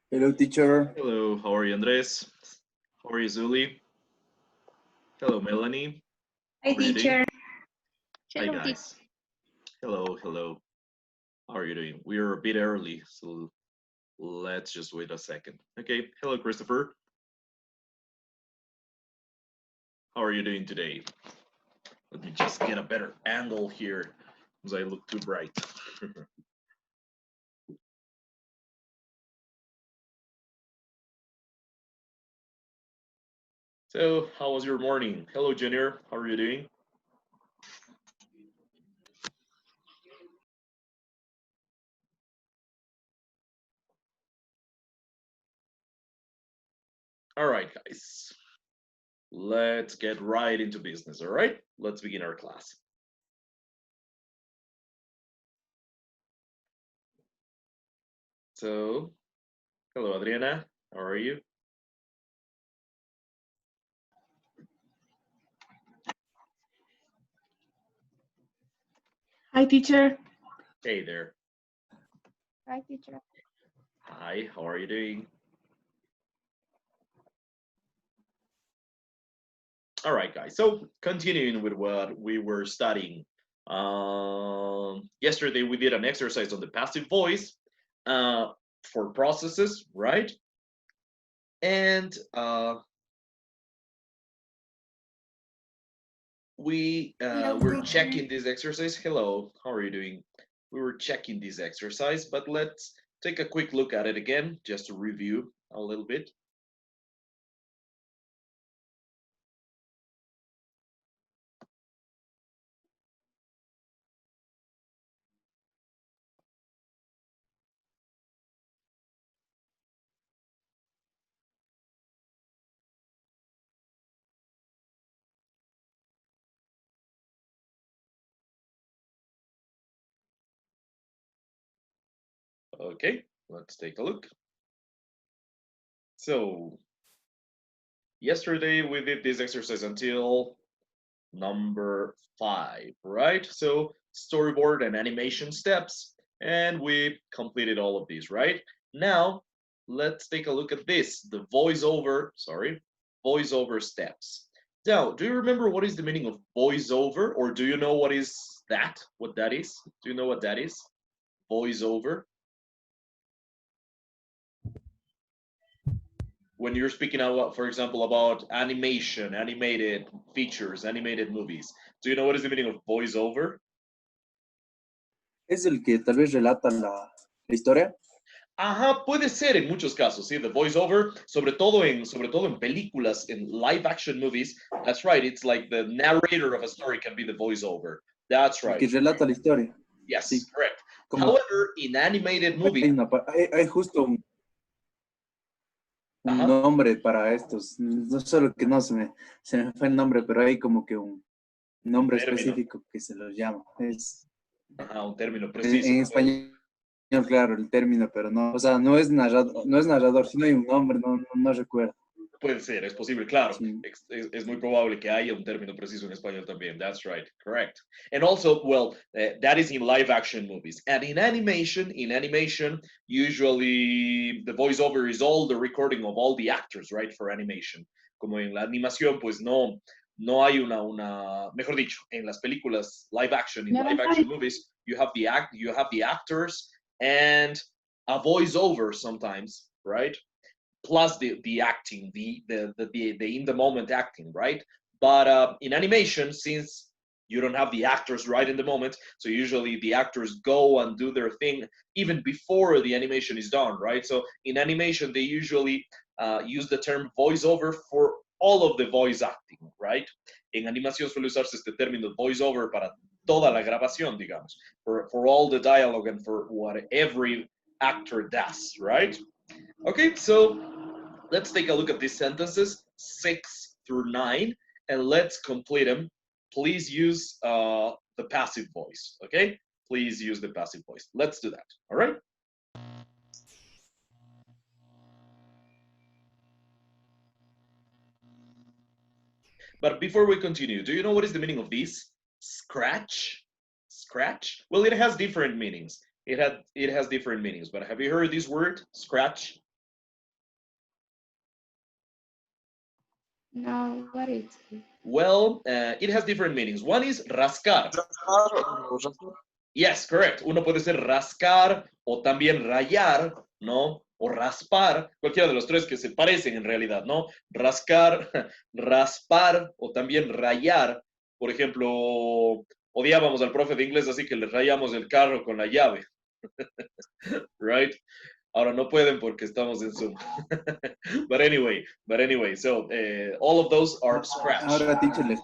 Hello, teacher. Hello, how are you, Andres? How are you, Zuli? Hello, Melanie. Hi, How are you doing? teacher. Hi, guys. Hello, hello. How are you doing? We're a bit early, so let's just wait a second. Okay, hello, Christopher. How are you doing today? Let me just get a better angle here, because I look too bright. So, how was your morning? Hello, Junior. How are you doing? All right, guys. Let's get right into business, all right? Let's begin our class. So, hello, Adriana. How are you? Hi, teacher. Hey there. Hi, teacher. Hi, how are you doing? All right, guys. So continuing with what we were studying. Yesterday we did an exercise on the passive voice for processes, right? And we were checking this exercise. Hello, how are you doing? We were checking this exercise, but let's take a quick look at it again, just to review a little bit. Okay, let's take a look. So yesterday we did this exercise until number 5, right? So storyboard and animation steps, and we completed all of these, right? Now let's take a look at this, the voiceover steps. Now, do you remember what is the meaning of voiceover, or do you know what is that? What that is? Do you know what that is? Voiceover. When you're speaking out, for example, about animation, animated features, animated movies, do you know what is the meaning of voiceover? ¿Es el que tal vez relata la historia? Ajá, puede ser en muchos casos, sí, the voiceover, sobre todo en películas, en live action movies. That's right, it's like the narrator of a story can be the voiceover. That's right. El que relata la historia. Yes, Sí. correct. Como However, in animated movies, hay justo un nombre para estos. No solo que no se me fue el nombre, pero hay como que un nombre específico que se los llama. Es un término preciso. En español, claro, el término, pero no, o sea, no es narrador, sino hay un nombre, no recuerdo. Puede ser, es posible, claro. Sí. Es muy probable que haya un término preciso en español también. That's right, correct. And also, well, that is in live action movies. And in animation, usually the voiceover is all the recording of all the actors, right, for animation. Como en la animación, pues no hay mejor dicho, en las películas live action, in live action movies, you have the actors and a voiceover sometimes, right? Plus the acting, the in the moment acting, right? But in animation, since you don't have the actors right in the moment, so usually the actors go and do their thing even before the animation is done, right? So in animation, they usually use the term voiceover for all of the voice acting, right? En animación suele usarse este término voiceover para toda la grabación, digamos, for all the dialogue and for what every actor does, right? Okay, so let's take a look at these sentences 6 through 9 and let's complete them. Please use the passive voice, okay? Please use the passive voice. Let's do that, all right? But before we continue, do you know what is the meaning of this? Scratch? scratch? Well, it has different meanings. It has different meanings, but have you heard this word, scratch? No, what is it? Well, it has different meanings. One is rascar. Yes, correct. Uno puede ser rascar o también rayar, ¿no? O raspar, cualquiera de los tres que se parecen en realidad, ¿no? Rascar, raspar o también rayar. Por ejemplo, odiábamos al profe de inglés, así que le rayamos el carro con la llave. Right? Ahora no pueden porque estamos en Zoom. But anyway, so all of those are scratch. Ahora, teacher, les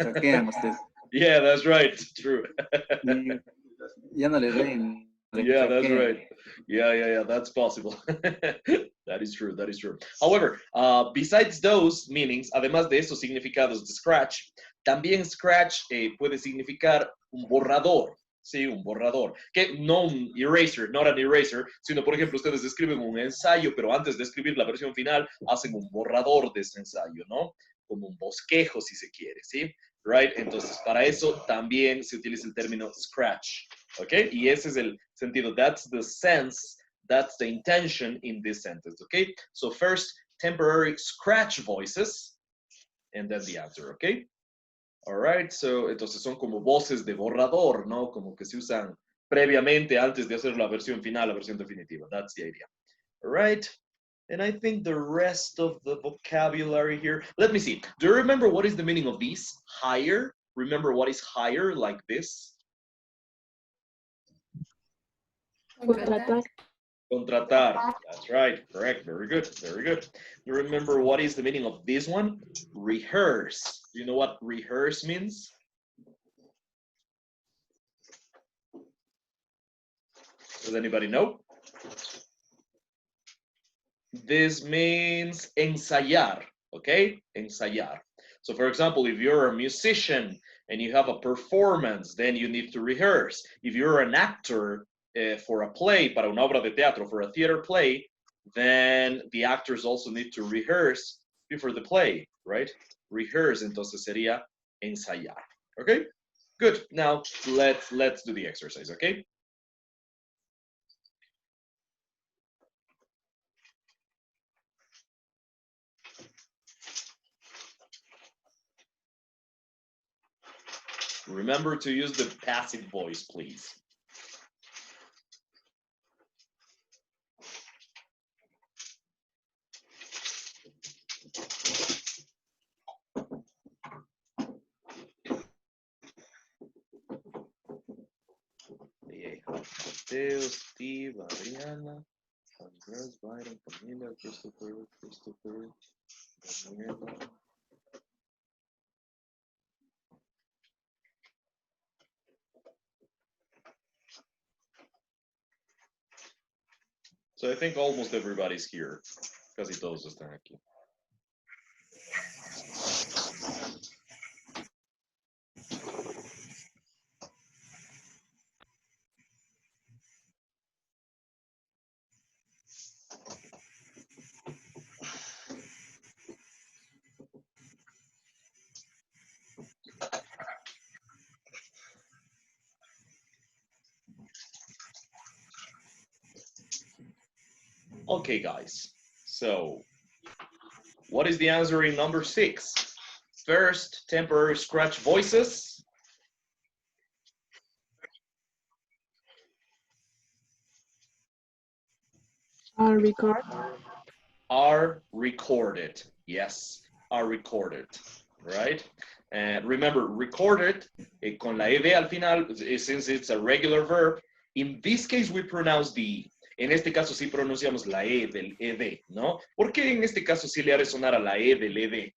hackean ustedes. Yeah, that's right. True. Ya no les ven. Yeah, that's right. Yeah, that's possible. That is true. However, besides those meanings, además de esos significados de scratch, también scratch puede significar un borrador. Sí, un borrador. Que no un eraser, not an eraser, sino, por ejemplo, ustedes escriben un ensayo, pero antes de escribir la versión final, hacen un borrador de ese ensayo, ¿no? Como un bosquejo, si se quiere, ¿sí? Right? Entonces, para eso también se utiliza el término scratch, ¿ok? Y ese es el sentido. That's the sense, that's the intention in this sentence, ¿ok? So first, temporary scratch voices, and then the answer, ¿ok? All right, so entonces son como voces de borrador, ¿no? Como que se usan previamente antes de hacer la versión final, la versión definitiva. That's the idea. All right, and I think the rest of the vocabulary here, let me see. Do you remember what is the meaning of these? Hire? Remember what is hire like this? Contratar. Contratar. That's right. Correct. Very good. You remember what is the meaning of this one? Rehearse. Do you know what rehearse means? Does anybody know? This means ensayar. Okay? Ensayar. So for example, if you're a musician and you have a performance, then you need to rehearse. If you're an actor, for a play, para una obra de teatro, for a theater play, then the actors also need to rehearse before the play, right? Rehearse, entonces sería ensayar. Okay? Good. Now let's do the exercise, okay? Remember to use the passive voice, please. Mateo, Steve, Adriana, Andrés, Byron, Camila, Christopher, Daniela. So I think almost everybody's here. Casi todos están aquí. Okay, guys. So, what is the answer in number 6? First, temporary scratch voices. Are recorded. Are recorded. Yes, are recorded. Right? And remember, recorded, con la ed al final, since it's a regular verb, in this case we pronounce the E. En este caso sí pronunciamos la E del ed, ¿no? ¿Por qué en este caso sí le haré sonar a la E del ed?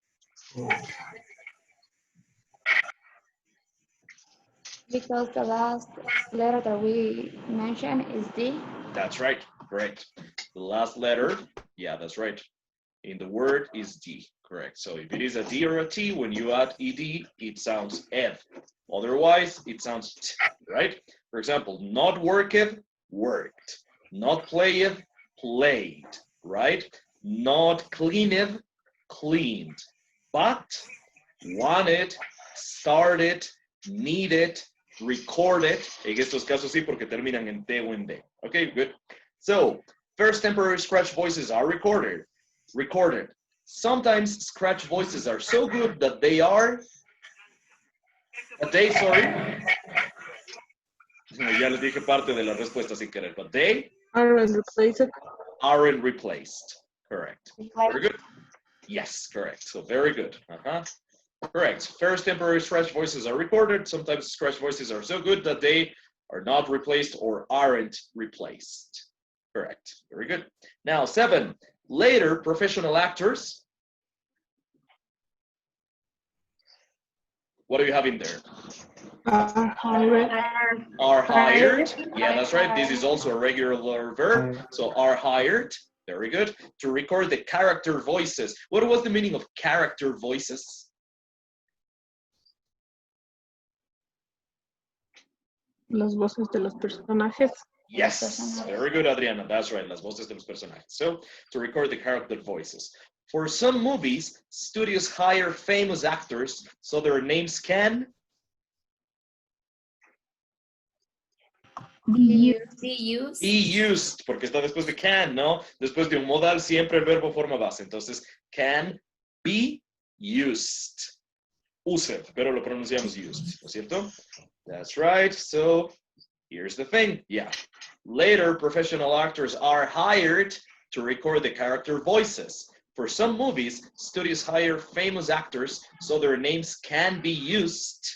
Because the last letter that we mentioned is D. That's right, correct. The last letter, yeah, that's right. In the word is D, correct. So if it is a D or a T, when you add ed, it sounds ed. Otherwise, it sounds t, right? For example, not worketh, worked. Not playeth, played, right? Not cleaneth, cleaned. But wanted, started, needed, recorded. En estos casos sí, porque terminan en T o en D. Okay, good. So, first temporary scratch voices are recorded. Sometimes scratch voices are so good that they are, sorry. Ya les dije parte de la respuesta sin querer, but they Aren't replaced. aren't replaced. Correct. Very good. Yes, correct. So very good. Correct. First temporary scratch voices are recorded. Sometimes scratch voices are so good that they are not replaced or aren't replaced. Correct. Very good. Now, 7. Later, professional actors. What do you have in there? Are hired. Are hired. Yeah, that's right. This is also a regular verb. So are hired. Very good. To record the character voices. What was the meaning of character voices? Las voces de los personajes. Yes, very good, Adriana. That's right, las voces de los personajes. So, to record the character voices. For some movies, studios hire famous actors so their names can Be used, porque está después de can, ¿no? Después de un modal siempre el verbo forma base. Entonces, can be used. Used, pero lo pronunciamos used, ¿no es cierto? That's right. So, here's the thing. Yeah. Later, professional actors are hired to record the character voices. For some movies, studios hire famous actors so their names can be used.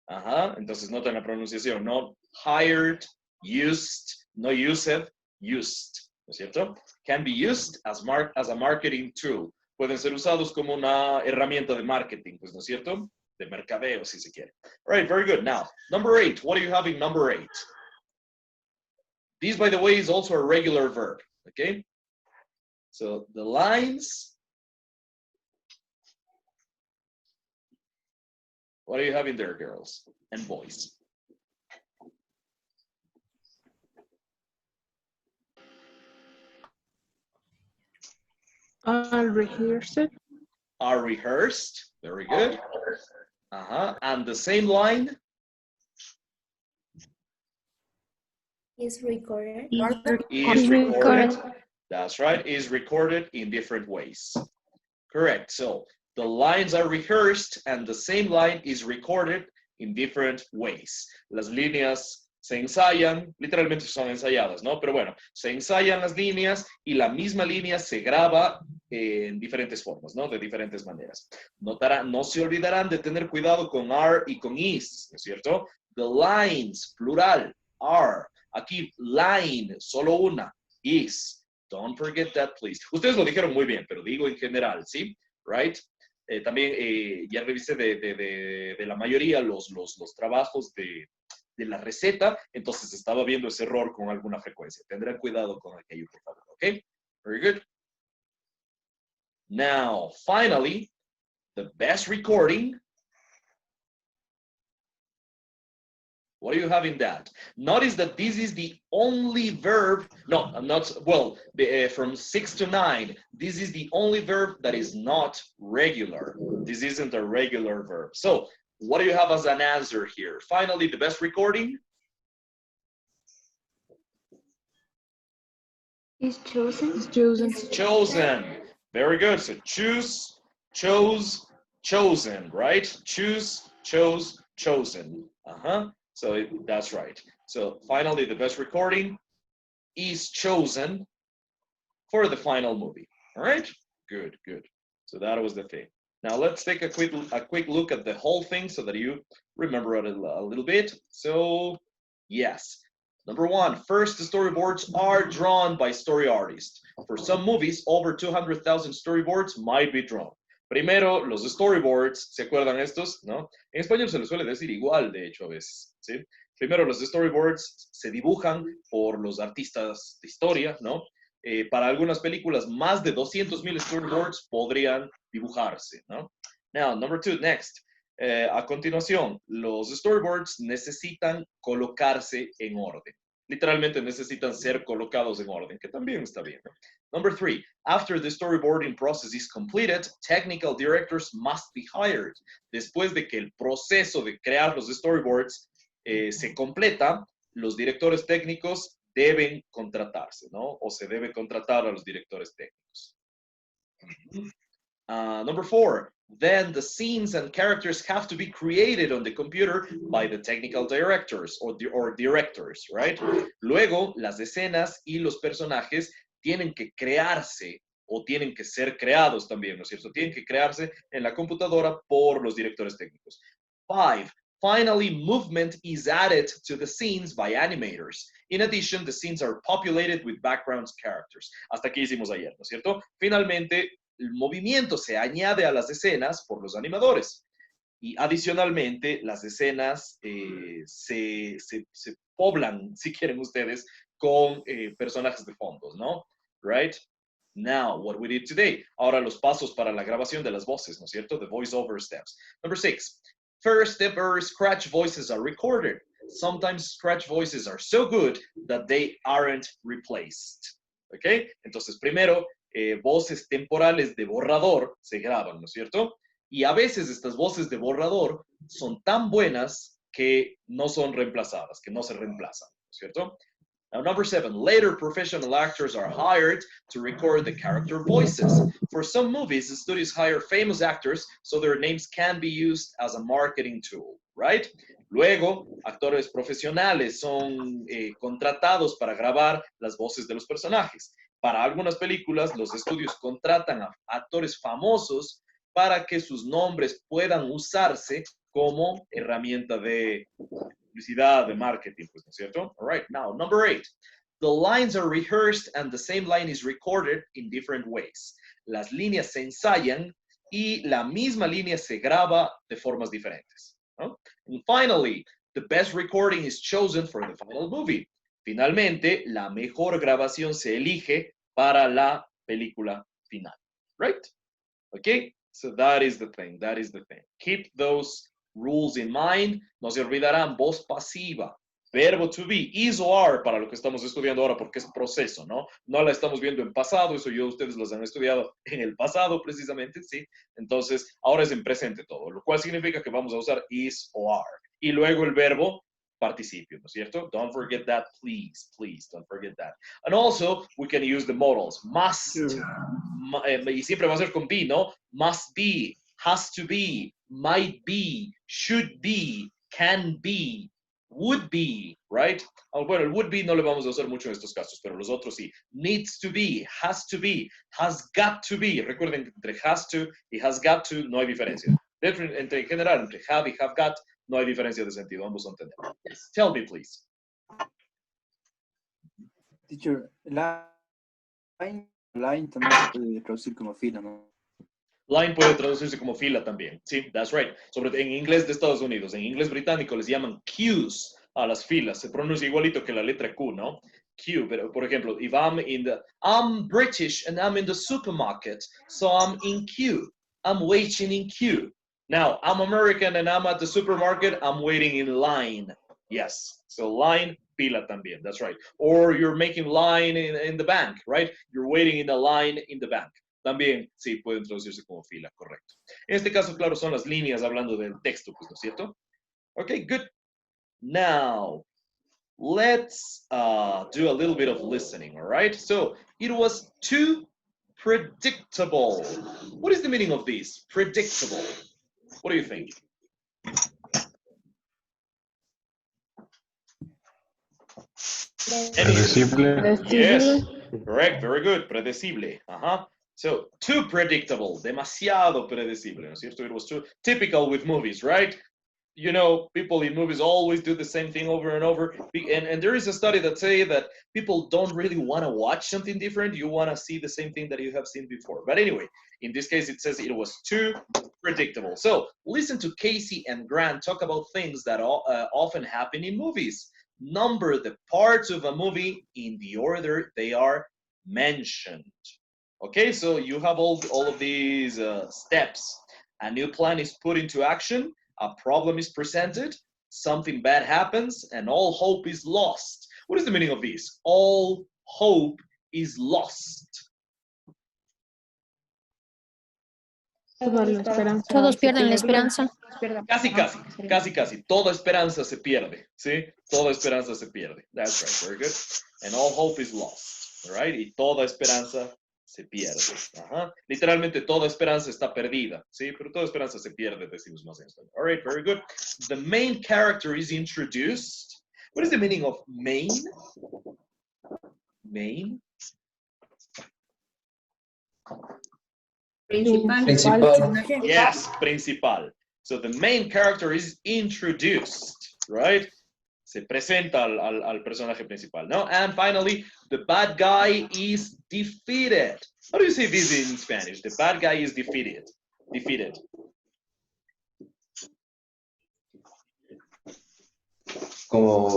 Entonces, noten la pronunciación. No hired, used, no used, used. ¿No es cierto? Can be used as a marketing tool. Pueden ser usados como una herramienta de marketing, pues, ¿no es cierto? De mercadeo, si se quiere. All right, very good. Now, number 8. What do you have in number 8? This, by the way, is also a regular verb, okay? So the lines. What do you have in there, girls and boys? Are rehearsed. Are rehearsed. Very good. And the same line? Is recorded. Is recorded. That's right. Is recorded in different ways. Correct. So the lines are rehearsed and the same line is recorded in different ways. Las líneas se ensayan, literalmente son ensayadas, ¿no? Pero bueno, se ensayan las líneas y la misma línea se graba en diferentes formas, ¿no? De diferentes maneras. No se olvidarán de tener cuidado con are y con is, ¿no es cierto? The lines, plural, are. Aquí, line, solo una, is. Don't forget that, please. Ustedes lo dijeron muy bien, pero digo en general, ¿sí? Right? También ya revisé de la mayoría los trabajos de la receta, entonces estaba viendo ese error con alguna frecuencia. Tendrán cuidado con aquello, por favor, ¿ok? Very good. Now, finally, the best recording. What do you have in that? Notice that this is the only verb, no, not, well, from 6 to 9, this is the only verb that is not regular. This isn't a regular verb. So, what do you have as an answer here? Finally, the best recording? Is chosen. Is chosen. Chosen. Very good. So, choose, chose, chosen, right? Choose, chose, chosen. So that's right. So finally, the best recording is chosen for the final movie. All right? Good, good. So that was the thing. Now let's take a quick look at the whole thing so that you remember it a little bit. So yes. Number 1, first, the storyboards are drawn by story artists. For some movies, over 200,000 storyboards might be drawn. Primero, los storyboards, ¿se acuerdan estos? ¿No? En español se les suele decir igual, de hecho, a veces, ¿sí? Primero, los storyboards se dibujan por los artistas de historia, ¿no? Para algunas películas, más de 200,000 storyboards podrían dibujarse, ¿no? Now, number 2, next. A continuación, los storyboards necesitan colocarse en orden. Literalmente necesitan ser colocados en orden, que también está bien, ¿no? Number 3, after the storyboarding process is completed, technical directors must be hired. Después de que el proceso de crear los storyboards se completa, los directores técnicos deben contratarse, ¿no? O se debe contratar a los directores técnicos. Number 4, then the scenes and characters have to be created on the computer by the technical directors or directors, right? Luego, las escenas y los personajes tienen que crearse o tienen que ser creados también, ¿no es cierto? Tienen que crearse en la computadora por los directores técnicos. 5, finally, movement is added to the scenes by animators. In addition, the scenes are populated with background characters. Hasta aquí hicimos ayer, ¿no es cierto? Finalmente, el movimiento se añade a las escenas por los animadores. Y adicionalmente, las escenas se poblan, si quieren ustedes, con personajes de fondos, ¿no? Right? Now, what we did today. Ahora los pasos para la grabación de las voces, ¿no es cierto? The voiceover steps. Number 6. First ever scratch voices are recorded. Sometimes scratch voices are so good that they aren't replaced. ¿Ok? Entonces, primero, voces temporales de borrador se graban, ¿no es cierto? Y a veces estas voces de borrador son tan buenas que no son reemplazadas, que no se reemplazan, ¿no es cierto? Now, number 7, later professional actors are hired to record the character voices. For some movies, the studios hire famous actors so their names can be used as a marketing tool, right? Luego, actores profesionales son contratados para grabar las voces de los personajes. Para algunas películas, los estudios contratan a actores famosos para que sus nombres puedan usarse como herramienta de publicidad, de marketing, pues, ¿no es cierto? All right, now, number 8. The lines are rehearsed and the same line is recorded in different ways. Las líneas se ensayan y la misma línea se graba de formas diferentes, ¿no? And finally, the best recording is chosen for the final movie. Finalmente, la mejor grabación se elige para la película final, right? Okay, so that is the thing, that is the thing. Keep those rules in mind. No se olvidarán, voz pasiva, verbo to be, is or are para lo que estamos estudiando ahora porque es proceso, ¿no? No la estamos viendo en pasado, eso yo ustedes los han estudiado en el pasado precisamente, ¿sí? Entonces, ahora es en presente todo, lo cual significa que vamos a usar is or are. Y luego el verbo participio, ¿no es cierto? Don't forget that, please, please, don't forget that. And also, we can use the modals. Must, y siempre va a ser con be, ¿no? Must be, has to be, might be, should be, can be, would be, right? Bueno, el would be no le vamos a usar mucho en estos casos, pero los otros sí. Needs to be, has got to be. Recuerden que entre has to y has got to no hay diferencia. En general, entre have y have got, no hay diferencia de sentido, ambos son tener. Yes. Tell me, please. Teacher, line también se puede traducir como fila, ¿no? Line puede traducirse como fila también. Sí, that's right. En inglés de Estados Unidos. En inglés británico les llaman queues a las filas. Se pronuncia igualito que la letra Q, ¿no? Queue. Pero, por ejemplo, if I'm British and I'm in the supermarket, so I'm in queue. I'm waiting in queue. Now, I'm American and I'm at the supermarket, I'm waiting in line. Yes, so line, fila también, that's right. Or you're making line in the bank, right? You're waiting in a line in the bank. También, sí, pueden traducirse como fila, correcto. En este caso, claro, son las líneas hablando del texto, pues, ¿no es cierto? Okay, good. Now, let's do a little bit of listening, all right? So, it was too predictable. What is the meaning of this? Predictable. What do you think? Predecible. Yes, correct, very good, predecible. So, too predictable, demasiado predecible, ¿no es cierto? It was too typical with movies, right? You know, people in movies always do the same thing over and over. And there is a study that say that people don't really want to watch something different. You want to see the same thing that you have seen before. But anyway, in this case, it says it was too predictable. So listen to Casey and Grant talk about things that often happen in movies. Number the parts of a movie in the order they are mentioned. Okay, so you have all of these steps. A new plan is put into action. A problem is presented, something bad happens, and all hope is lost. What is the meaning of this? All hope is lost. Toda la esperanza Todos se pierden la pierde. esperanza. Casi. Toda esperanza se pierde. ¿Sí? Toda esperanza se pierde. That's right. Very good. And all hope is lost. All right? Y toda esperanza se pierde. Ajá. Literalmente toda esperanza está perdida. ¿Sí? Pero toda esperanza se pierde, decimos más en español. All right. Very good. The main character is introduced. What is the meaning of main? Main? Principal. Yes, principal. So the main character is introduced, right? Se presenta al personaje principal, no? And finally, the bad guy is defeated. How do you say this in Spanish? The bad guy is defeated. Defeated. Como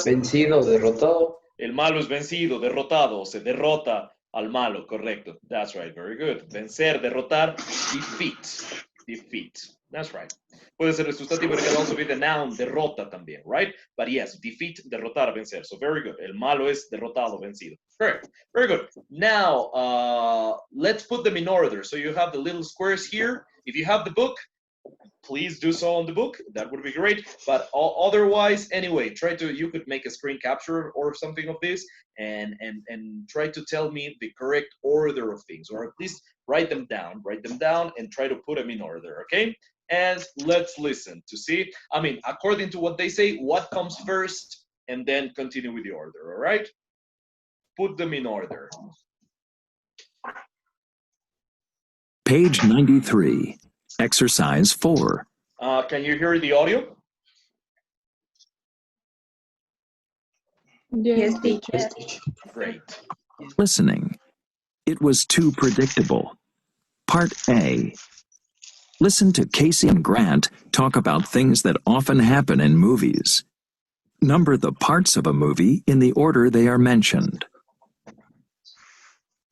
vencido, derrotado. El malo es vencido, derrotado, se derrota al malo, correcto. That's right, very good. Vencer, derrotar, defeat. Defeat. That's right. Puede ser el sustantivo, it can also be the noun, derrota también, right? But yes, defeat, derrotar, vencer. So very good. El malo es derrotado, vencido. Correct. Very good. Now, let's put them in order. So you have the little squares here. If you have the book, please do so on the book. That would be great. But otherwise, anyway, you could make a screen capture or something of this and try to tell me the correct order of things, or at least write them down and try to put them in order, okay? And let's listen to see, I mean, according to what they say, what comes first, and then continue with the order, all right? Put them in order. Page 93. Exercise 4. Can you hear the audio? Yes, teacher. Great. Listening. It was too predictable. Part A. Listen to Casey and Grant talk about things that often happen in movies. Number the parts of a movie in the order they are mentioned.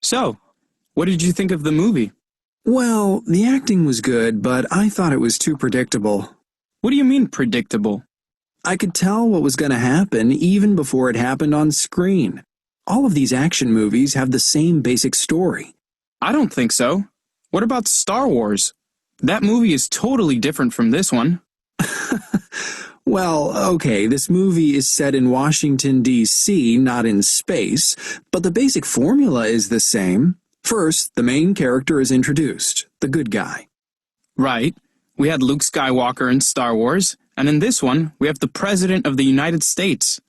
So, what did you think of the movie? Well, the acting was good, but I thought it was too predictable. What do you mean predictable? I could tell what was going to happen even before it happened on screen. All of these action movies have the same basic story. I don't think so. What about Star Wars? That movie is totally different from this one. Well, okay, this movie is set in Washington, D.C., not in space, but the basic formula is the same. First, the main character is introduced, the good guy. Right. We had Luke Skywalker in Star Wars, and in this one, we have the President of the United States.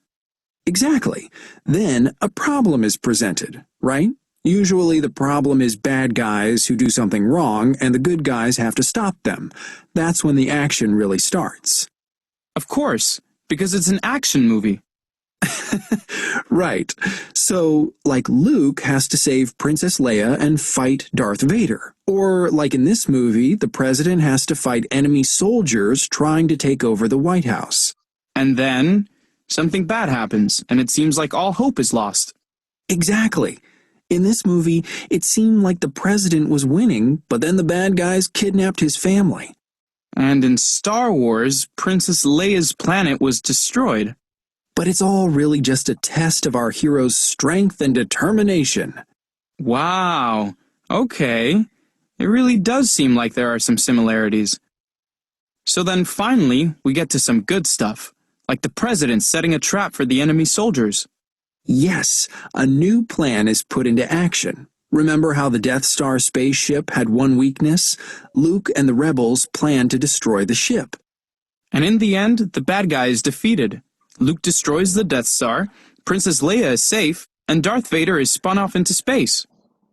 Exactly. Then, a problem is presented, right? Usually the problem is bad guys who do something wrong, and the good guys have to stop them. That's when the action really starts. Of course, because it's an action movie. Right. So, like Luke has to save Princess Leia and fight Darth Vader. Or, like in this movie, the president has to fight enemy soldiers trying to take over the White House. And then, something bad happens, and it seems like all hope is lost. Exactly. In this movie, it seemed like the president was winning, but then the bad guys kidnapped his family. And in Star Wars, Princess Leia's planet was destroyed. But it's all really just a test of our hero's strength and determination. Wow. Okay. It really does seem like there are some similarities. So then finally, we get to some good stuff, like the president setting a trap for the enemy soldiers. Yes, a new plan is put into action. Remember how the Death Star spaceship had one weakness? Luke and the rebels plan to destroy the ship. And in the end, the bad guy is defeated. Luke destroys the Death Star, Princess Leia is safe, and Darth Vader is spun off into space.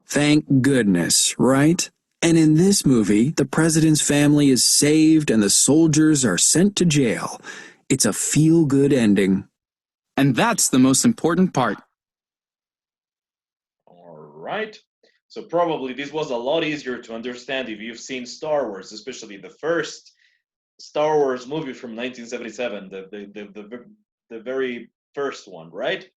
Thank goodness, right? And in this movie, the president's family is saved and the soldiers are sent to jail. It's a feel-good ending. And that's the most important part. All right. So probably this was a lot easier to understand if you've seen Star Wars, especially the first Star Wars movie from 1977, the very first one, right?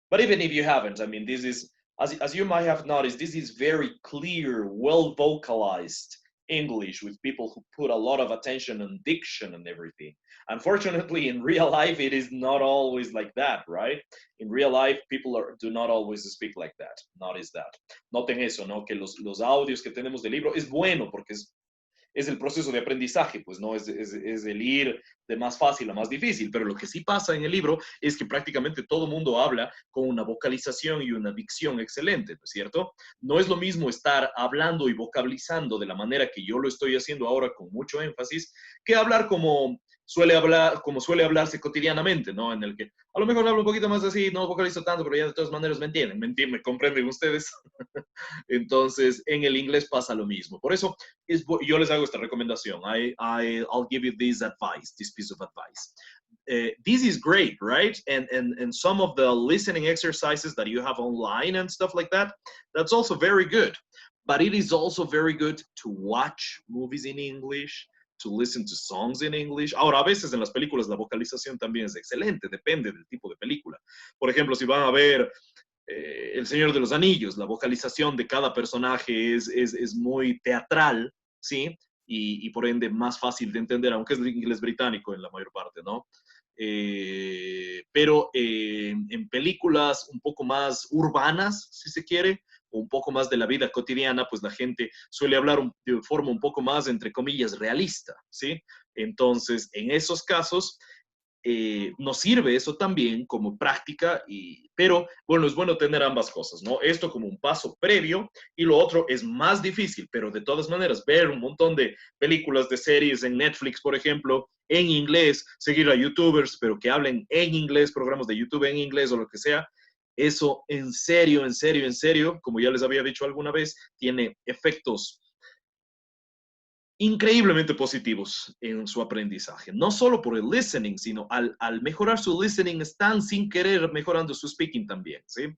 But even if you haven't, I mean, this is, as you might have noticed, this is very clear, well vocalized English with people who put a lot of attention on diction and everything. Unfortunately, in real life, it is not always like that, right? In real life, people do not always speak like that. Not is that. Noten eso, ¿no? Que los audios que tenemos del libro es bueno porque es el proceso de aprendizaje, pues no es el ir de más fácil a más difícil, pero lo que sí pasa en el libro es que prácticamente todo mundo habla con una vocalización y una dicción excelente, ¿no es cierto? No es lo mismo estar hablando y vocalizando de la manera que yo lo estoy haciendo ahora con mucho énfasis, que hablar como suele hablarse cotidianamente, ¿no? En el que a lo mejor hablo un poquito más así, no vocalizo tanto, pero ya de todas maneras me entienden, me comprenden ustedes. Entonces, en el inglés pasa lo mismo. Por eso, yo les hago esta recomendación. I'll give you this piece of advice. This is great, right? And some of the listening exercises that you have online and stuff like that, that's also very good. But it is also very good to watch movies in English, to listen to songs in English. Ahora, a veces en las películas la vocalización también es excelente, depende del tipo de película. Por ejemplo, si van a ver El Señor de los Anillos, la vocalización de cada personaje es muy teatral, ¿sí? Y por ende más fácil de entender, aunque es inglés británico en la mayor parte, ¿no? Pero en películas un poco más urbanas, si se quiere, o un poco más de la vida cotidiana, pues la gente suele hablar de forma un poco más, entre comillas, realista, ¿sí? Entonces, en esos casos, nos sirve eso también como práctica, pero bueno, es bueno tener ambas cosas, ¿no? Esto como un paso previo y lo otro es más difícil, pero de todas maneras, ver un montón de películas, de series en Netflix, por ejemplo, en inglés, seguir a youtubers, pero que hablen en inglés, programas de YouTube en inglés o lo que sea, eso en serio, como ya les había dicho alguna vez, tiene efectos increíblemente positivos en su aprendizaje. No solo por el listening, sino al mejorar su listening, están sin querer mejorando su speaking también, ¿sí?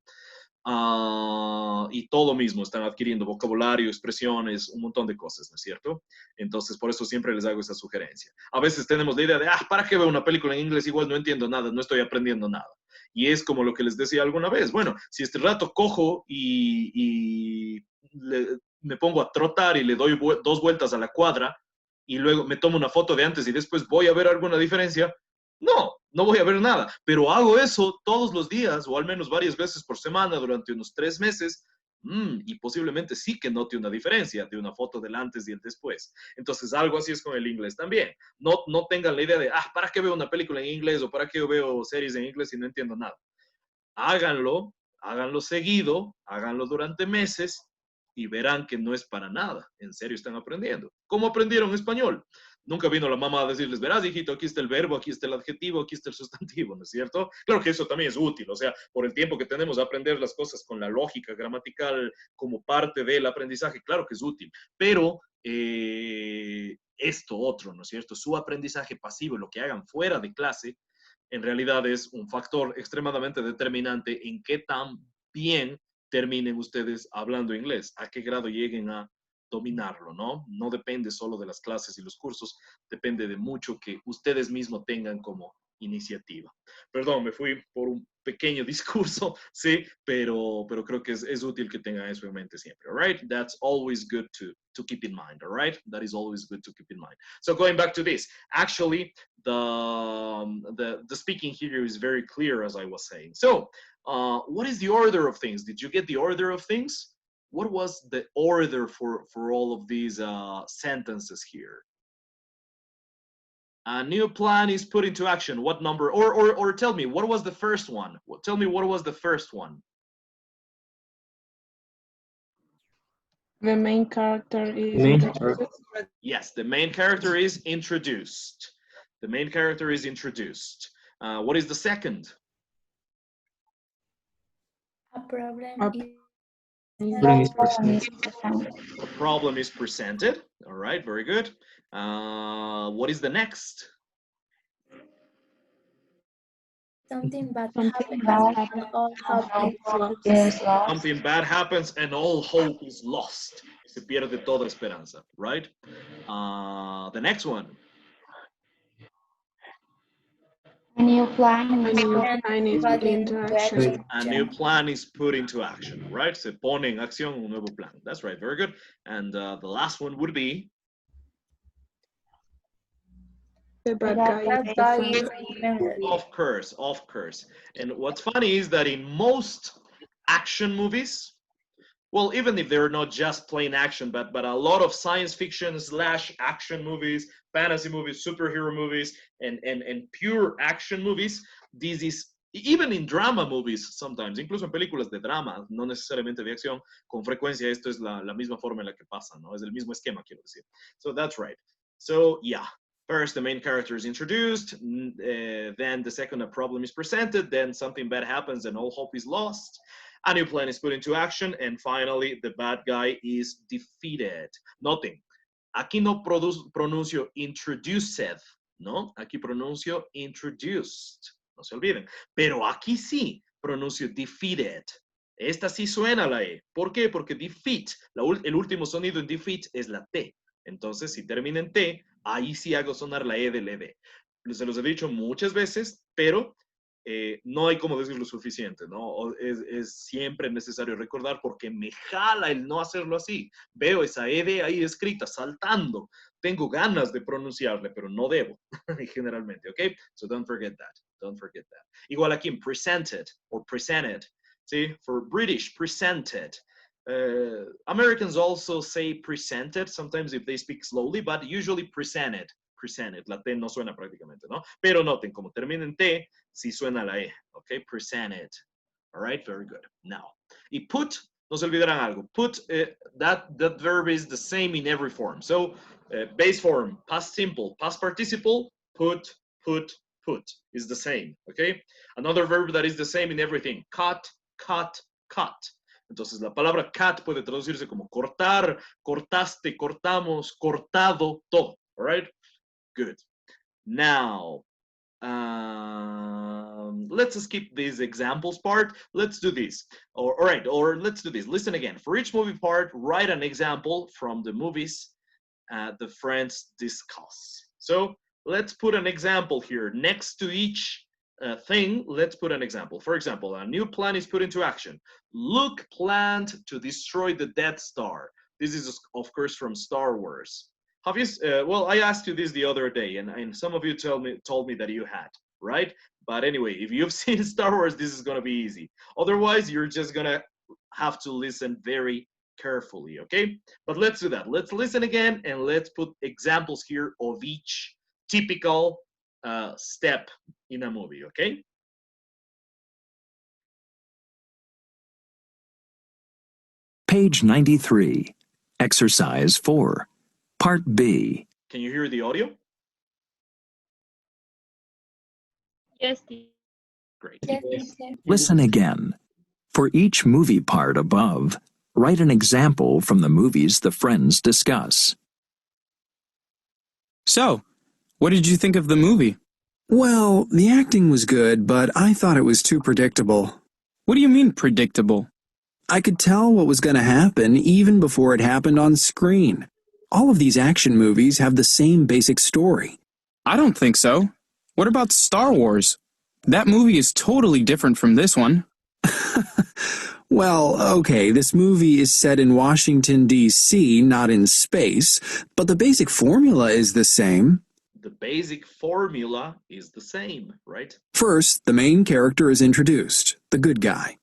Y todo mismo, están adquiriendo vocabulario, expresiones, un montón de cosas, ¿no es cierto? Entonces, por eso siempre les hago esa sugerencia. A veces tenemos la idea de, ¿para qué veo una película en inglés? Igual no entiendo nada, no estoy aprendiendo nada. Y es como lo que les decía alguna vez. Bueno, si este rato cojo y me pongo a trotar y le doy 2 vueltas a la cuadra y luego me tomo una foto de antes y después voy a ver alguna diferencia, no voy a ver nada, pero hago eso todos los días o al menos varias veces por semana durante unos 3 meses y posiblemente sí que note una diferencia de una foto del antes y el después. Entonces algo así es con el inglés también. No tengan la idea de, ¿para qué veo una película en inglés o para qué veo series en inglés y no entiendo nada? Háganlo seguido, háganlo durante meses y verán que no es para nada. En serio están aprendiendo. ¿Cómo aprendieron español? Nunca vino la mamá a decirles, verás, hijito, aquí está el verbo, aquí está el adjetivo, aquí está el sustantivo, ¿no es cierto? Claro que eso también es útil, o sea, por el tiempo que tenemos a aprender las cosas con la lógica gramatical como parte del aprendizaje, claro que es útil, pero esto otro, ¿no es cierto? Su aprendizaje pasivo, lo que hagan fuera de clase, en realidad es un factor extremadamente determinante en qué tan bien terminen ustedes hablando inglés, a qué grado lleguen a dominarlo, ¿no? No depende solo de las clases y los cursos, depende de mucho que ustedes mismos tengan como iniciativa. Perdón, me fui por un pequeño discurso, sí, pero creo que es útil que tengan eso en mente siempre, all right? That's always good to keep in mind, all right? That is always good to keep in mind. So going back to this, actually, the speaking here is very clear, as I was saying. So, what is the order of things? Did you get the order of things? What was the order for all of these sentences here? A new plan is put into action. What number? Or tell me, what was the first one? Tell me what was the first one. The main character is introduced. Yes, the main character is introduced. The main character is introduced. What is the second? A problem is presented. A problem is presented. All right, very good. What is the next? something bad Something happens bad and all hope is lost. Something bad happens and all hope is lost. Se pierde toda esperanza, right? The next one. A new plan A is new put plan is put into action. A new plan is put into action, right? Se pone en acción un nuevo plan. That's right, very good. And the last one would be? The bad That guy is the guy friend. is friendly. Of course. And what's funny is that in most action movies, well, even if they're not just plain action, but a lot of science fiction / action movies, fantasy movies, superhero movies, and pure action movies, this is, even in drama movies sometimes, incluso en películas de drama, no necesariamente de acción, con frecuencia esto es la misma forma en la que pasa, ¿no? Es el mismo esquema, quiero decir. So that's right. So yeah, first the main character is introduced, then the second a problem is presented, then something bad happens and all hope is lost. A new plan is put into action, and finally the bad guy is defeated. Noten, aquí no pronuncio introduced, ¿no? Aquí pronuncio introduced, no se olviden. Pero aquí sí pronuncio defeated. Esta sí suena la E. ¿Por qué? Porque defeat, el último sonido en defeat es la T. Entonces, si termina en T, ahí sí hago sonar la E del ED. Se los he dicho muchas veces, pero no hay como decirlo suficiente, ¿no? Es siempre necesario recordar porque me jala el no hacerlo así. Veo esa ED ahí escrita, saltando. Tengo ganas de pronunciarle, pero no debo, generalmente, ¿ok? So don't forget that. Don't forget that. Igual aquí en presented or presented. ¿Sí? For British, presented. Americans also say presented, sometimes if they speak slowly, but usually presented. Presented. La T no suena prácticamente, ¿no? Pero noten, como termina en T, sí suena la E, ¿ok? Presented. All right, very good. Now, y put, no se olvidarán algo. Put, that verb is the same in every form. So, base form, past simple, past participle, put is the same, okay? Another verb that is the same in everything, cut. Entonces, la palabra cut puede traducirse como cortar, cortaste, cortamos, cortado, todo, all right? Good. Now, let's skip this examples part. Let's do this. All right, or let's do this. Listen again. For each movie part, write an example from the movies the friends discuss. So let's put an example here. Next to each thing, let's put an example. For example, a new plan is put into action. Luke planned to destroy the Death Star. This is, of course, from Star Wars. Have you, well, I asked you this the other day, and some of you told me that you had, right? But anyway, if you've seen Star Wars, this is gonna be easy. Otherwise, you're just gonna have to listen very carefully, okay? But let's do that. Let's listen again, and let's put examples here of each typical step in a movie, okay? Page 93, Exercise 4, Part B. Can you hear the audio? Yes. Great. Yes, teacher. Listen again. For each movie part above, write an example from the movies the friends discuss. So, what did you think of the movie? Well, the acting was good, but I thought it was too predictable. What do you mean predictable? I could tell what was going to happen even before it happened on screen. All of these action movies have the same basic story. I don't think so. What about Star Wars? That movie is totally different from this one. Well, okay, this movie is set in Washington, D.C., not in space, but the basic formula is the same. The basic formula is the same, right? First, the main character is introduced, the good guy.